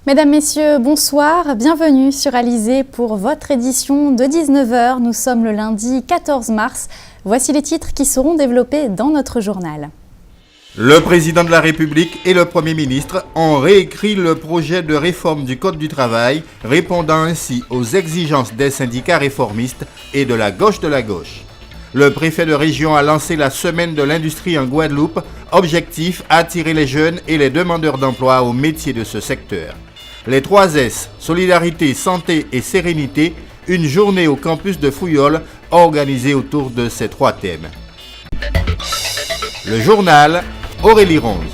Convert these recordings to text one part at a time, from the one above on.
Mesdames, Messieurs, bonsoir, bienvenue sur Alizé pour votre édition de 19h. Nous sommes le lundi 14 mars. Voici les titres qui seront développés dans notre journal. Le président de la République et le Premier ministre ont réécrit le projet de réforme du Code du travail, répondant ainsi aux exigences des syndicats réformistes et de la gauche de la gauche. Le préfet de région a lancé la semaine de l'industrie en Guadeloupe, objectif attirer les jeunes et les demandeurs d'emploi aux métiers de ce secteur. Les 3 S, solidarité, santé et sérénité, une journée au campus de Fouillol organisée autour de ces 3 thèmes. Le journal, Aurélie Ronze.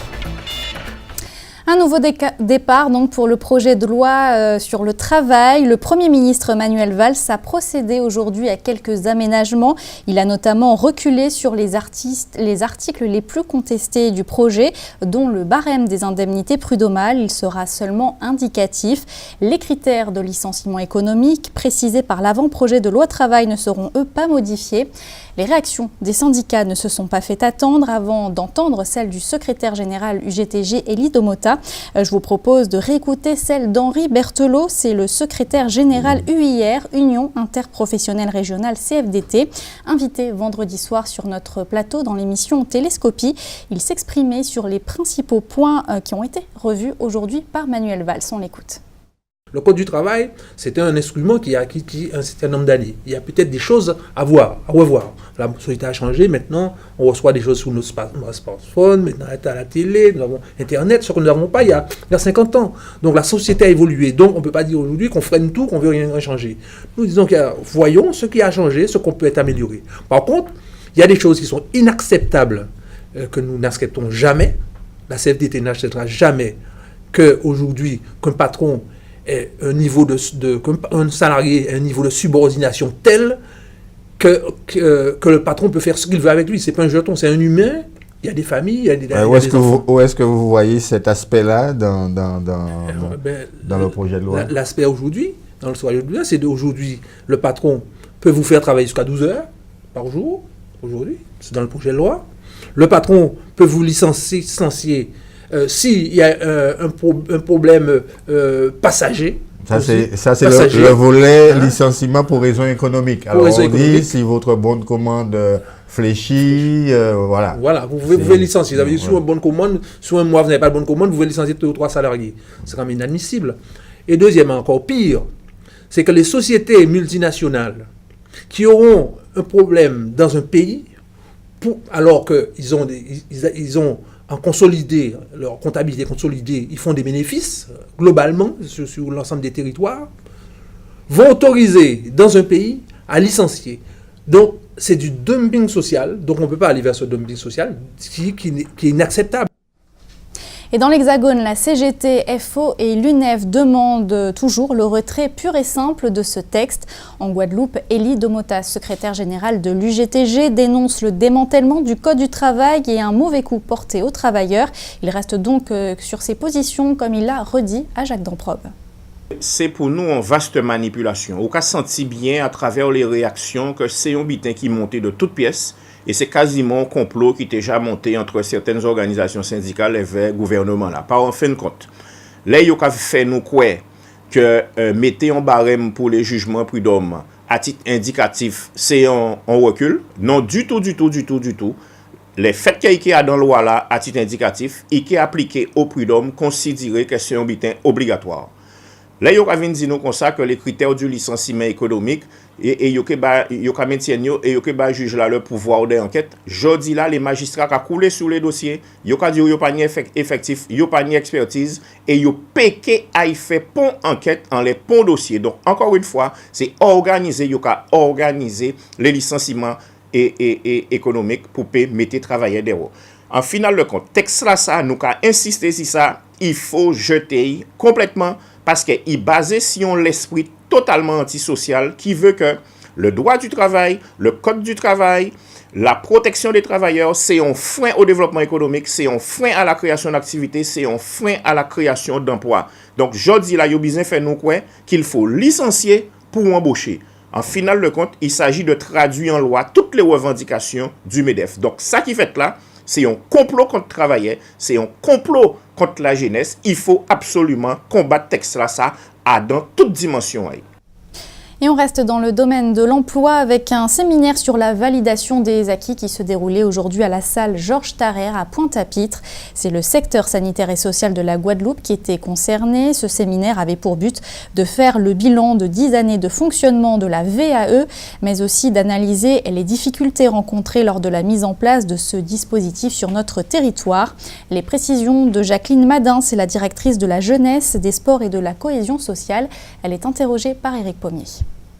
Un nouveau départ donc pour le projet de loi sur le travail. Le Premier ministre Manuel Valls a procédé aujourd'hui à quelques aménagements. Il a notamment reculé sur les articles les plus contestés du projet, dont le barème des indemnités prud'homales. Il sera seulement indicatif. Les critères de licenciement économique précisés par l'avant-projet de loi travail ne seront eux pas modifiés. Les réactions des syndicats ne se sont pas fait attendre avant d'entendre celle du secrétaire général UGTG, Elie Domota. Je vous propose de réécouter celle d'Henri Berthelot, c'est le secrétaire général UIR, Union interprofessionnelle régionale CFDT, invité vendredi soir sur notre plateau dans l'émission Télescopie. Il s'exprimait sur les principaux points qui ont été revus aujourd'hui par Manuel Valls. On l'écoute. Le Code du travail, c'était un instrument qui a acquis un certain nombre d'années. Il y a peut-être des choses à revoir. La société a changé, maintenant on reçoit des choses sur nos smartphones, maintenant à la télé, nous avons Internet, ce que nous n'avons pas il y a 50 ans. Donc la société a évolué, donc on ne peut pas dire aujourd'hui qu'on freine tout, qu'on veut rien changer. Nous disons voyons ce qui a changé, ce qu'on peut être amélioré. Par contre, il y a des choses qui sont inacceptables, que nous n'acceptons jamais. La CFDT n'acceptera jamais qu'aujourd'hui, qu'un patron un salarié ait un niveau de subordination tel que le patron peut faire ce qu'il veut avec lui. C'est pas un jeton, c'est un humain. Il y a des familles, il y a des enfants. Où est-ce que vous voyez cet aspect-là dans le projet de loi? L'aspect aujourd'hui, dans le projet de loi, c'est d'aujourd'hui, le patron peut vous faire travailler jusqu'à 12 heures par jour, aujourd'hui, c'est dans le projet de loi. Le patron peut vous licencier s'il y a un problème passager. Ça, c'est le volet licenciement pour raison économique. Alors, dit si votre bon de commande fléchit, voilà. Voilà, vous pouvez licencier. Vous avez dit, sur une bonne commande, sur un mois, vous n'avez pas de bonne commande, vous pouvez licencier 2 ou 3 salariés. C'est quand même inadmissible. Et deuxièmement, encore pire, c'est que les sociétés multinationales qui auront un problème dans un pays, alors qu'ils ont en consolidé, leur comptabilité consolidée, ils font des bénéfices globalement sur l'ensemble des territoires, vont autoriser dans un pays à licencier. Donc c'est du dumping social, donc on ne peut pas aller vers ce dumping social qui est inacceptable. Et dans l'Hexagone, la CGT, FO et l'UNEF demandent toujours le retrait pur et simple de ce texte. En Guadeloupe, Elie Domota, secrétaire général de l'UGTG, dénonce le démantèlement du Code du travail et un mauvais coup porté aux travailleurs. Il reste donc sur ses positions, comme il l'a redit à Jacques Damprobe. C'est pour nous une vaste manipulation. On a senti bien à travers les réactions que c'est un butin qui montait de toutes pièces. Et c'est quasiment un complot qui était déjà monté entre certaines organisations syndicales et le gouvernement là. Par en fin de compte, là, il y a fait nous quoi que mettez en barème pour les jugements prud'hommes à titre indicatif, c'est un recul. Non, du tout. Les faits qu'il y a dans la loi là, à titre indicatif, et qui est appliqué au prud'homme, considéré que c'est un butin obligatoire. Là, il y a dit nous comme ça que les critères du licenciement économique et il y a maintenir et il y a juge là le pouvoir d'enquête. Jodi là les magistrats qui coulé sur les dossiers, il y a dit il y a pas ni effectif, il y a pas ni expertise et il y a péqué à y faire pont enquête en les pont dossiers. Donc encore une fois, c'est organiser il y a organiser les licenciements et économiques pour mettre travailleurs dehors. En final de compte, texte là ça nous a insisté sur ça, il faut jeter complètement parce qu'il est basé sur l'esprit totalement antisocial qui veut que le droit du travail, le code du travail, la protection des travailleurs, c'est un frein au développement économique, c'est un frein à la création d'activités, c'est un frein à la création d'emplois. Donc, je dis là, il y a besoin de faire nous quoi qu'il faut licencier pour embaucher. En final de compte, il s'agit de traduire en loi toutes les revendications du MEDEF. Donc, ça qui fait là, c'est un complot contre les travailleurs, c'est un complot contre la jeunesse. Il faut absolument combattre texte là, ça, dans toute dimension. Et on reste dans le domaine de l'emploi avec un séminaire sur la validation des acquis qui se déroulait aujourd'hui à la salle Georges Tarrer à Pointe-à-Pitre. C'est le secteur sanitaire et social de la Guadeloupe qui était concerné. Ce séminaire avait pour but de faire le bilan de 10 années de fonctionnement de la VAE, mais aussi d'analyser les difficultés rencontrées lors de la mise en place de ce dispositif sur notre territoire. Les précisions de Jacqueline Madin, c'est la directrice de la jeunesse, des sports et de la cohésion sociale. Elle est interrogée par Éric Pommier.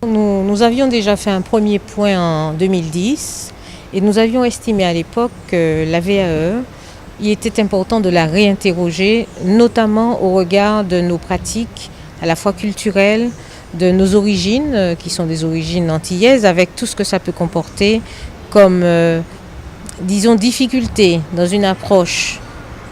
Nous avions déjà fait un premier point en 2010 et nous avions estimé à l'époque que la VAE, il était important de la réinterroger, notamment au regard de nos pratiques à la fois culturelles, de nos origines, qui sont des origines antillaises, avec tout ce que ça peut comporter comme, disons, difficulté dans une approche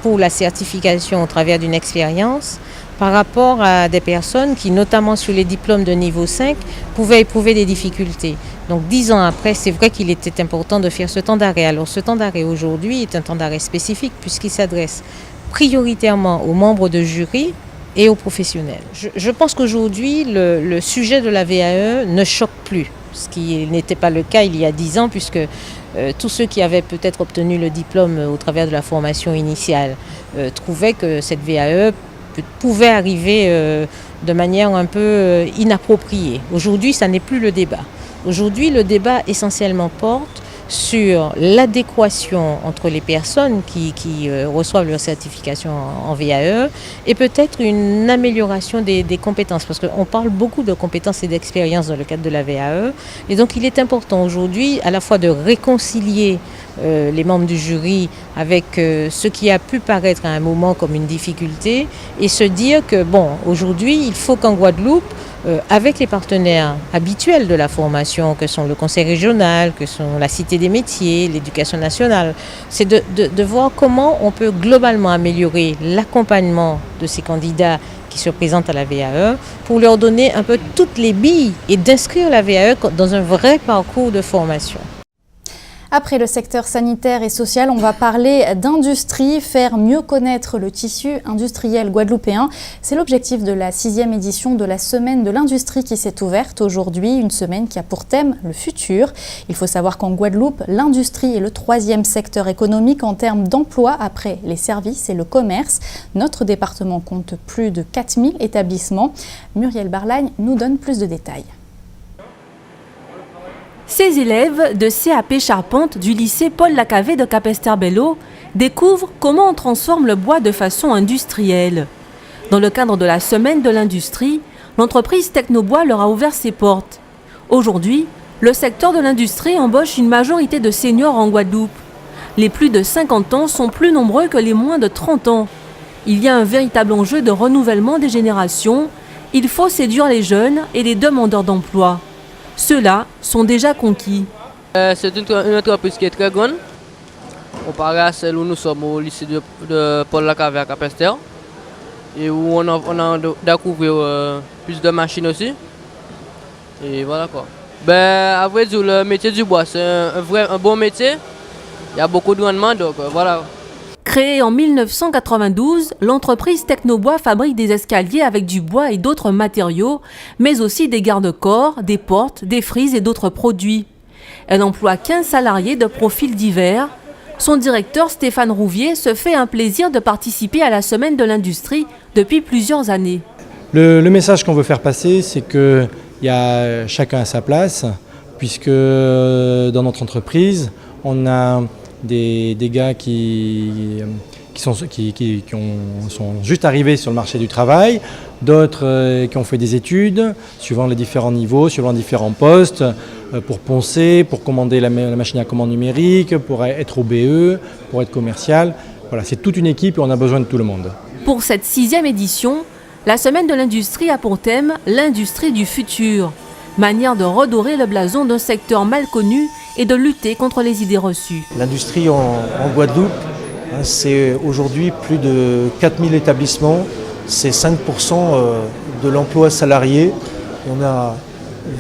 pour la certification au travers d'une expérience, par rapport à des personnes qui, notamment sur les diplômes de niveau 5, pouvaient éprouver des difficultés. Donc 10 ans après, c'est vrai qu'il était important de faire ce temps d'arrêt. Alors ce temps d'arrêt aujourd'hui est un temps d'arrêt spécifique puisqu'il s'adresse prioritairement aux membres de jury et aux professionnels. Je pense qu'aujourd'hui, le sujet de la VAE ne choque plus, ce qui n'était pas le cas il y a 10 ans puisque tous ceux qui avaient peut-être obtenu le diplôme au travers de la formation initiale trouvaient que cette VAE pouvait arriver de manière un peu inappropriée. Aujourd'hui, ça n'est plus le débat. Aujourd'hui, le débat essentiellement porte sur l'adéquation entre les personnes qui reçoivent leur certification en VAE et peut-être une amélioration des compétences, parce qu'on parle beaucoup de compétences et d'expériences dans le cadre de la VAE. Et donc, il est important aujourd'hui à la fois de réconcilier les membres du jury avec ce qui a pu paraître à un moment comme une difficulté et se dire que, bon, aujourd'hui, il faut qu'en Guadeloupe, avec les partenaires habituels de la formation, que sont le conseil régional, que sont la Cité des métiers, l'éducation nationale, c'est de voir comment on peut globalement améliorer l'accompagnement de ces candidats qui se présentent à la VAE pour leur donner un peu toutes les billes et d'inscrire la VAE dans un vrai parcours de formation. Après le secteur sanitaire et social, on va parler d'industrie, faire mieux connaître le tissu industriel guadeloupéen. C'est l'objectif de la 6e édition de la Semaine de l'Industrie qui s'est ouverte aujourd'hui, une semaine qui a pour thème le futur. Il faut savoir qu'en Guadeloupe, l'industrie est le 3e secteur économique en termes d'emploi après les services et le commerce. Notre département compte plus de 4000 établissements. Muriel Barlagne nous donne plus de détails. Ces élèves de CAP Charpente du lycée Paul Lacavé de Capesterre-Belle-Eau découvrent comment on transforme le bois de façon industrielle. Dans le cadre de la Semaine de l'Industrie, l'entreprise Technobois leur a ouvert ses portes. Aujourd'hui, le secteur de l'industrie embauche une majorité de seniors en Guadeloupe. Les plus de 50 ans sont plus nombreux que les moins de 30 ans. Il y a un véritable enjeu de renouvellement des générations. Il faut séduire les jeunes et les demandeurs d'emploi. Ceux-là sont déjà conquis. C'est une entreprise qui est très grande. Comparé à celle où nous sommes au lycée de Paul Lacavé à Capesterre. Et où on a découvert plus de machines aussi. Et voilà quoi. À vrai dire, le métier du bois, c'est un bon métier. Il y a beaucoup de rendement, donc voilà. Créée en 1992, l'entreprise Technobois fabrique des escaliers avec du bois et d'autres matériaux, mais aussi des garde-corps, des portes, des frises et d'autres produits. Elle emploie 15 salariés de profils divers. Son directeur Stéphane Rouvier se fait un plaisir de participer à la Semaine de l'Industrie depuis plusieurs années. Le message qu'on veut faire passer, c'est qu'il y a chacun à sa place, puisque dans notre entreprise, on a des gars qui sont juste arrivés sur le marché du travail, d'autres qui ont fait des études, suivant les différents niveaux, suivant différents postes, pour poncer, pour commander la machine à commande numérique, pour être au BE, pour être commercial. Voilà, c'est toute une équipe et on a besoin de tout le monde. Pour cette 6e édition, la Semaine de l'Industrie a pour thème l'industrie du futur, manière de redorer le blason d'un secteur mal connu et de lutter contre les idées reçues. L'industrie en Guadeloupe, c'est aujourd'hui plus de 4000 établissements, c'est 5% de l'emploi salarié. Et on a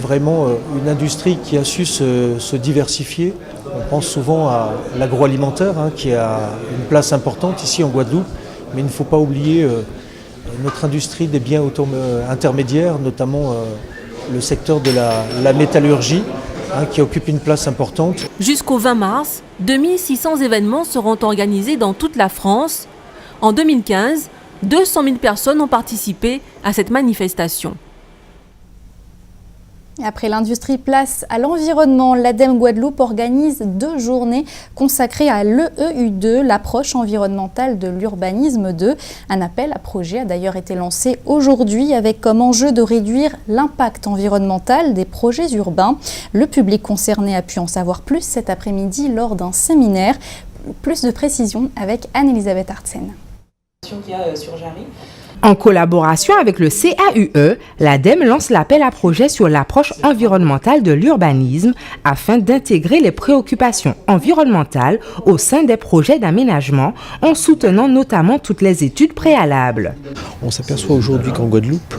vraiment une industrie qui a su se diversifier. On pense souvent à l'agroalimentaire qui a une place importante ici en Guadeloupe, mais il ne faut pas oublier notre industrie des biens intermédiaires, notamment le secteur de la métallurgie, qui occupe une place importante. Jusqu'au 20 mars, 2600 événements seront organisés dans toute la France. En 2015, 200 000 personnes ont participé à cette manifestation. Après l'industrie, place à l'environnement. L'ADEME Guadeloupe organise 2 journées consacrées à l'EEU2, l'approche environnementale de l'urbanisme 2. Un appel à projet a d'ailleurs été lancé aujourd'hui avec comme enjeu de réduire l'impact environnemental des projets urbains. Le public concerné a pu en savoir plus cet après-midi lors d'un séminaire. Plus de précisions avec Anne-Elisabeth Artsen. En collaboration avec le CAUE, l'ADEME lance l'appel à projet sur l'approche environnementale de l'urbanisme afin d'intégrer les préoccupations environnementales au sein des projets d'aménagement en soutenant notamment toutes les études préalables. On s'aperçoit aujourd'hui qu'en Guadeloupe,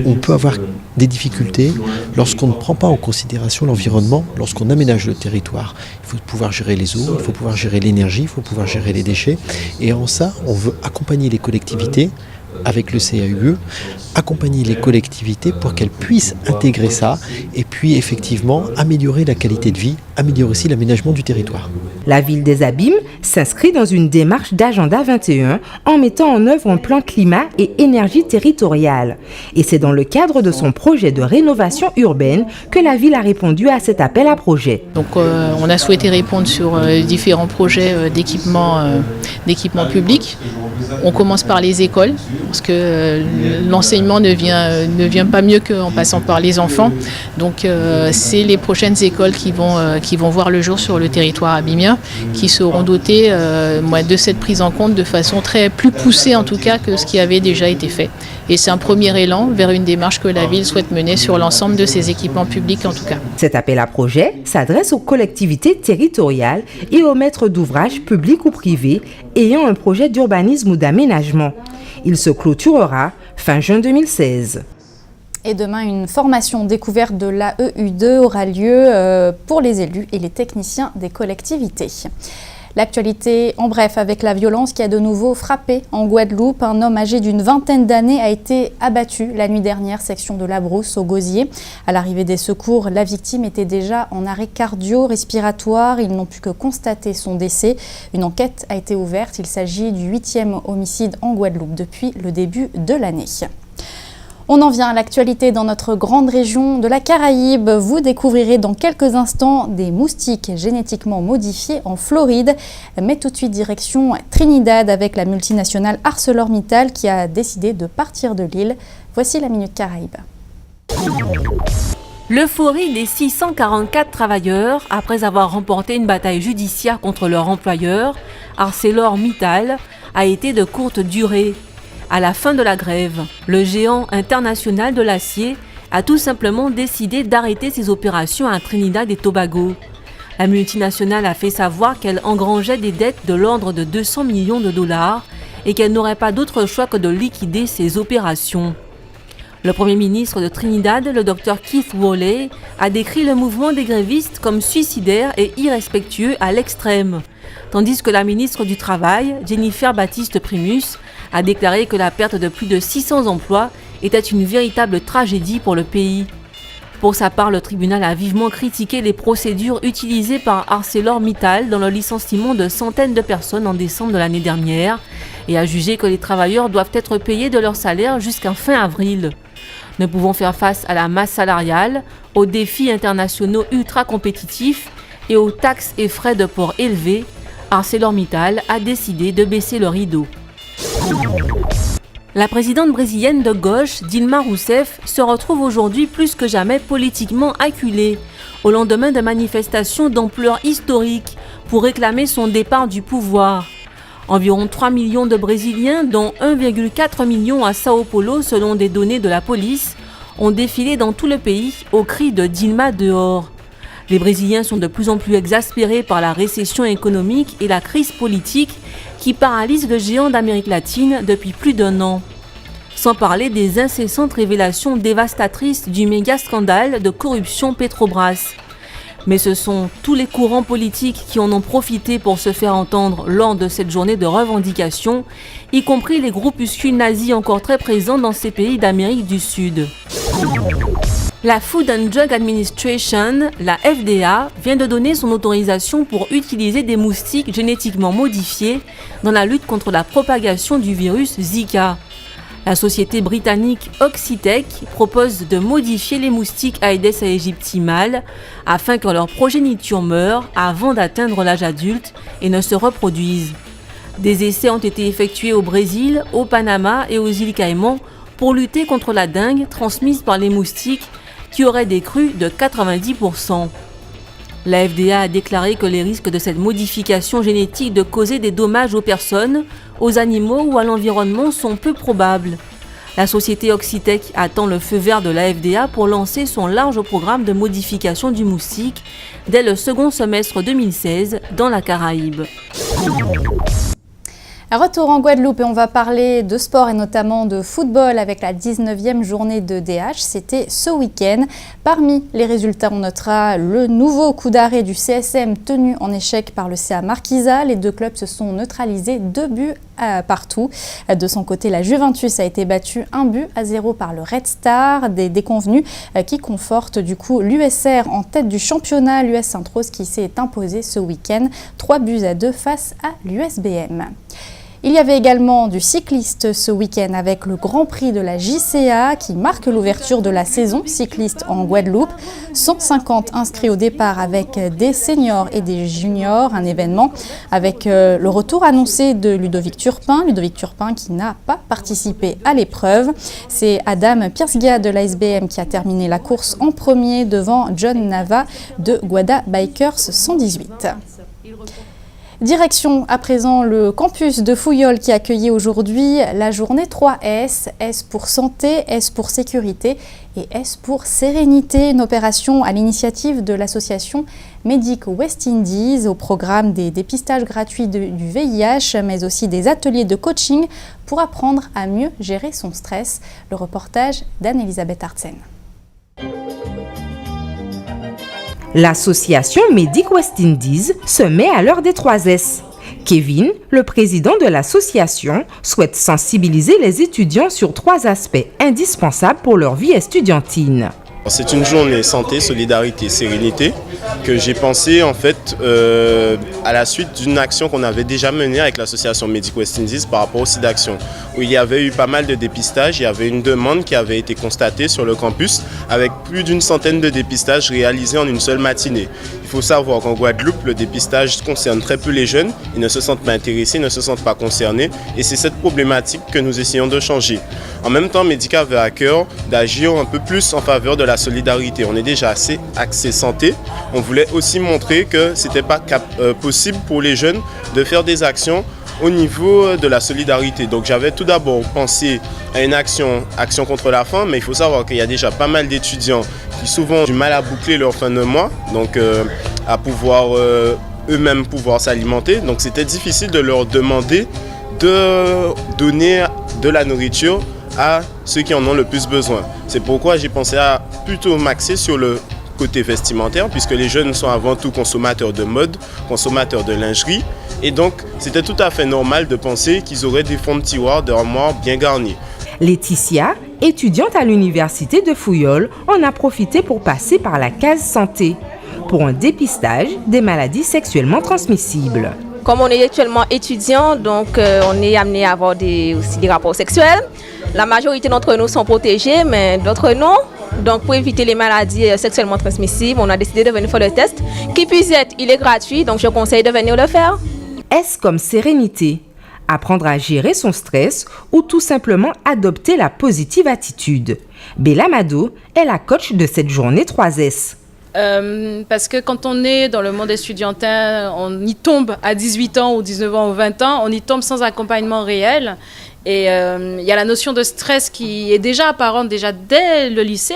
on peut avoir des difficultés lorsqu'on ne prend pas en considération l'environnement, lorsqu'on aménage le territoire. Il faut pouvoir gérer les eaux, il faut pouvoir gérer l'énergie, il faut pouvoir gérer les déchets. Et en ça, on veut accompagner les collectivités avec le CAUE, accompagner les collectivités pour qu'elles puissent intégrer ça et puis effectivement améliorer la qualité de vie, améliorer aussi l'aménagement du territoire. La ville des Abîmes s'inscrit dans une démarche d'Agenda 21 en mettant en œuvre un plan climat et énergie territoriale. Et c'est dans le cadre de son projet de rénovation urbaine que la ville a répondu à cet appel à projet. Donc on a souhaité répondre sur différents projets d'équipement public. On commence par les écoles, parce que l'enseignement ne vient pas mieux qu'en passant par les enfants. Donc c'est les prochaines écoles qui vont voir le jour sur le territoire abîmien, qui seront dotées de cette prise en compte de façon plus poussée en tout cas que ce qui avait déjà été fait. Et c'est un premier élan vers une démarche que la ville souhaite mener sur l'ensemble de ses équipements publics en tout cas. Cet appel à projet s'adresse aux collectivités territoriales et aux maîtres d'ouvrage publics ou privés ayant un projet d'urbanisme ou d'aménagement. Il se clôturera fin juin 2016. Et demain, une formation découverte de l'AEU2 aura lieu pour les élus et les techniciens des collectivités. L'actualité en bref avec la violence qui a de nouveau frappé en Guadeloupe. Un homme âgé d'une vingtaine d'années a été abattu la nuit dernière, section de la Brousse au Gosier. À l'arrivée des secours, la victime était déjà en arrêt cardio-respiratoire. Ils n'ont pu que constater son décès. Une enquête a été ouverte. Il s'agit du 8e homicide en Guadeloupe depuis le début de l'année. On en vient à l'actualité dans notre grande région de la Caraïbe. Vous découvrirez dans quelques instants des moustiques génétiquement modifiés en Floride. Mais tout de suite, direction Trinidad avec la multinationale ArcelorMittal qui a décidé de partir de l'île. Voici la Minute Caraïbe. L'euphorie des 644 travailleurs après avoir remporté une bataille judiciaire contre leur employeur, ArcelorMittal, a été de courte durée. À la fin de la grève, le géant international de l'acier a tout simplement décidé d'arrêter ses opérations à Trinidad et Tobago. La multinationale a fait savoir qu'elle engrangeait des dettes de l'ordre de 200 millions de dollars et qu'elle n'aurait pas d'autre choix que de liquider ses opérations. Le Premier ministre de Trinidad, le Dr Keith Worley, a décrit le mouvement des grévistes comme suicidaire et irrespectueux à l'extrême, tandis que la ministre du Travail, Jennifer Baptiste-Primus, a déclaré que la perte de plus de 600 emplois était une véritable tragédie pour le pays. Pour sa part, le tribunal a vivement critiqué les procédures utilisées par ArcelorMittal dans le licenciement de centaines de personnes en décembre de l'année dernière et a jugé que les travailleurs doivent être payés de leur salaire jusqu'à fin avril. Ne pouvant faire face à la masse salariale, aux défis internationaux ultra compétitifs et aux taxes et frais de port élevés, ArcelorMittal a décidé de baisser le rideau. La présidente brésilienne de gauche, Dilma Rousseff, se retrouve aujourd'hui plus que jamais politiquement acculée, au lendemain de manifestations d'ampleur historique pour réclamer son départ du pouvoir. Environ 3 millions de Brésiliens, dont 1,4 million à Sao Paulo selon des données de la police, ont défilé dans tout le pays au cri de Dilma dehors. Les Brésiliens sont de plus en plus exaspérés par la récession économique et la crise politique qui paralysent le géant d'Amérique latine depuis plus d'1 an. Sans parler des incessantes révélations dévastatrices du méga scandale de corruption Petrobras. Mais ce sont tous les courants politiques qui en ont profité pour se faire entendre lors de cette journée de revendication, y compris les groupuscules nazis encore très présents dans ces pays d'Amérique du Sud. La Food and Drug Administration, la FDA, vient de donner son autorisation pour utiliser des moustiques génétiquement modifiés dans la lutte contre la propagation du virus Zika. La société britannique Oxitec propose de modifier les moustiques Aedes aegypti mâles afin que leur progéniture meure avant d'atteindre l'âge adulte et ne se reproduisent. Des essais ont été effectués au Brésil, au Panama et aux îles Caïmans pour lutter contre la dengue transmise par les moustiques qui aurait des crues de 90%. La FDA a déclaré que les risques de cette modification génétique de causer des dommages aux personnes, aux animaux ou à l'environnement sont peu probables. La société Oxitec attend le feu vert de la FDA pour lancer son large programme de modification du moustique dès le second semestre 2016 dans la Caraïbe. Retour en Guadeloupe et on va parler de sport et notamment de football avec la 19e journée de DH. C'était ce week-end. Parmi les résultats, on notera le nouveau coup d'arrêt du CSM tenu en échec par le CA Marquisa. Les deux clubs se sont neutralisés 2 buts partout. De son côté, la Juventus a été battue 1-0 par le Red Star. Des déconvenus qui confortent du coup l'USR en tête du championnat. L'US Sainte-Rose qui s'est imposé ce week-end 3-2 face à l'USBM. Il y avait également du cycliste ce week-end avec le Grand Prix de la JCA qui marque l'ouverture de la saison cycliste en Guadeloupe. 150 inscrits au départ avec des seniors et des juniors, un événement avec le retour annoncé de Ludovic Turpin qui n'a pas participé à l'épreuve. C'est Adam Piersga de l'ASBM qui a terminé la course en premier devant John Nava de Guada Bikers 118. Direction à présent le campus de Fouillol qui accueillait aujourd'hui la journée 3S. S pour santé, S pour sécurité et S pour sérénité. Une opération à l'initiative de l'association Medic West Indies au programme des dépistages gratuits du VIH mais aussi des ateliers de coaching pour apprendre à mieux gérer son stress. Le reportage d'Anne-Elisabeth Artsen. L'association Medic West Indies se met à l'heure des 3S. Kevin, le président de l'association, souhaite sensibiliser les étudiants sur 3 aspects indispensables pour leur vie estudiantine. C'est une journée santé, solidarité, sérénité que j'ai pensé en fait à la suite d'une action qu'on avait déjà menée avec l'association Medic West Indies par rapport au SIDAction, où il y avait eu pas mal de dépistages. Il y avait une demande qui avait été constatée sur le campus avec plus d'une centaine de dépistages réalisés en une seule matinée. Il faut savoir qu'en Guadeloupe, le dépistage concerne très peu les jeunes. Ils ne se sentent pas intéressés, ne se sentent pas concernés et c'est cette problématique que nous essayons de changer. En même temps, Medic avait à cœur d'agir un peu plus en faveur de la solidarité. On est déjà assez axé santé. On voulait aussi montrer que ce n'était pas possible pour les jeunes de faire des actions au niveau de la solidarité. Donc j'avais tout d'abord pensé à une action contre la faim, mais il faut savoir qu'il y a déjà pas mal d'étudiants qui souvent ont du mal à boucler leur fin de mois, donc à pouvoir eux-mêmes pouvoir s'alimenter. Donc c'était difficile de leur demander de donner de la nourriture à ceux qui en ont le plus besoin. C'est pourquoi j'ai pensé à plutôt m'axer sur le côté vestimentaire, puisque les jeunes sont avant tout consommateurs de mode, consommateurs de lingerie, et donc c'était tout à fait normal de penser qu'ils auraient des fonds de tiroir, d'armoires bien garnis. Laetitia, étudiante à l'université de Fouillol, en a profité pour passer par la case santé pour un dépistage des maladies sexuellement transmissibles. Comme on est actuellement étudiant, donc on est amené à avoir aussi des rapports sexuels. La majorité d'entre nous sont protégés, mais d'autres non. Donc pour éviter les maladies sexuellement transmissibles, on a décidé de venir faire le test. Qui puisse être, il est gratuit, donc je conseille de venir le faire. S comme sérénité, apprendre à gérer son stress ou tout simplement adopter la positive attitude. Bella Mado est la coach de cette journée 3S. Parce que quand on est dans le monde estudiantin, on y tombe à 18 ans ou 19 ans ou 20 ans, on y tombe sans accompagnement réel. Et il y a la notion de stress qui est déjà apparente déjà dès le lycée,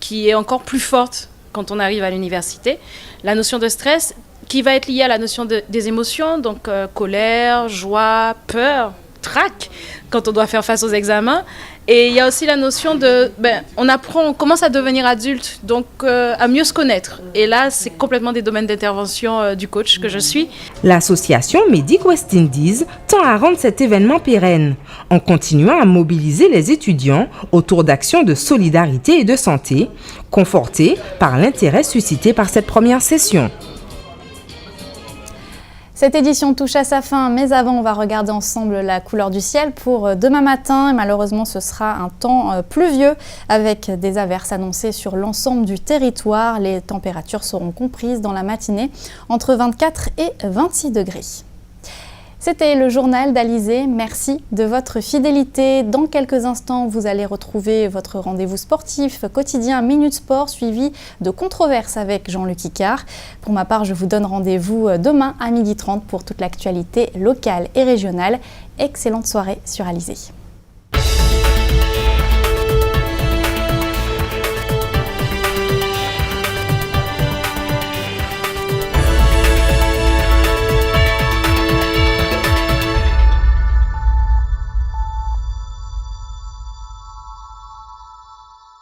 qui est encore plus forte quand on arrive à l'université. La notion de stress qui va être liée à la notion des émotions, donc colère, joie, peur, trac, quand on doit faire face aux examens. Et il y a aussi la notion de, on commence à devenir adulte, donc à mieux se connaître. Et là, c'est complètement des domaines d'intervention du coach que je suis. L'association Medic West Indies tend à rendre cet événement pérenne, en continuant à mobiliser les étudiants autour d'actions de solidarité et de santé, confortées par l'intérêt suscité par cette première session. Cette édition touche à sa fin, mais avant, on va regarder ensemble la couleur du ciel pour demain matin. Et malheureusement, ce sera un temps pluvieux avec des averses annoncées sur l'ensemble du territoire. Les températures seront comprises dans la matinée entre 24 et 26 degrés. C'était le journal d'Alizé. Merci de votre fidélité. Dans quelques instants, vous allez retrouver votre rendez-vous sportif quotidien Minute Sport suivi de controverses avec Jean-Luc Icard. Pour ma part, je vous donne rendez-vous demain à 12h30 pour toute l'actualité locale et régionale. Excellente soirée sur Alizé.